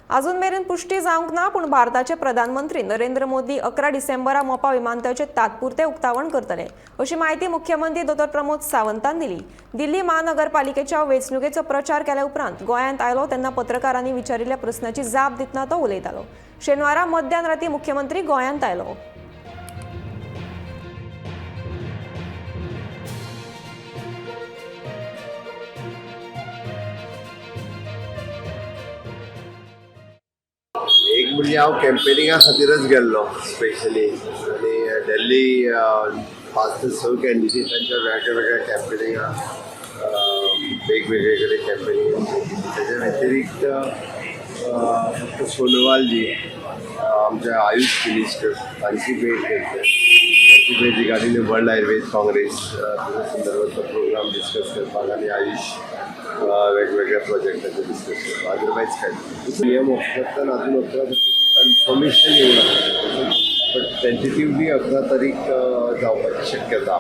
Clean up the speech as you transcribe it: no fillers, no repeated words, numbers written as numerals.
अजून मेरेन पुष्टी जावंक ना, पूण भारताचे प्रधानमंत्री नरेंद्र मोदी 11 डिसेंबरा मोपा विमानतळाचे तात्पुरते उक्तावण करतले, अशी माहिती मुख्यमंत्री डॉ. प्रमोद सावंतान दिली। दिल्ली महानगरपालिकेच्या वेंचणुकेचो प्रचार केल्या उपरांत गोंयांत आयलो तेन्ना पत्रकारांनी विचारिल्ल्या प्रस्नाची जाप दितना तो उलयतालो। शेनवारा मध्यान राती मुख्यमंत्री गोंयांत आयलो। एक म्हणजे हांव कॅम्पेनिंगा खातीरच गेल्लो स्पेशली आनी दिल्ली 5 ते 6 कॅन्डिडेटांच्या वेगळ्या कॅम्पेनिंगा वेगवेगळे कडेन कॅम्पेनिंग तेजे व्यतिरिक्त फक्त सोनोवालजी आमचे आयुष मिनिस्टर तांची भेट घेतली। तांची भेट regarding the world Ayurveda Congress ताच्या संदर्भातलो प्रोग्राम डिस्कस करपाक आनी आयुष वेगवेगळ्या प्रोजेक्टाचे डिस्कस करपाक। अदरवायज काय पीएम ऑफिसांतल्यान अजून 11 तारखेची कन्फर्मेशन येवना, बट टेंटेटिव्हली 11 तारीख जावपाची शक्यता।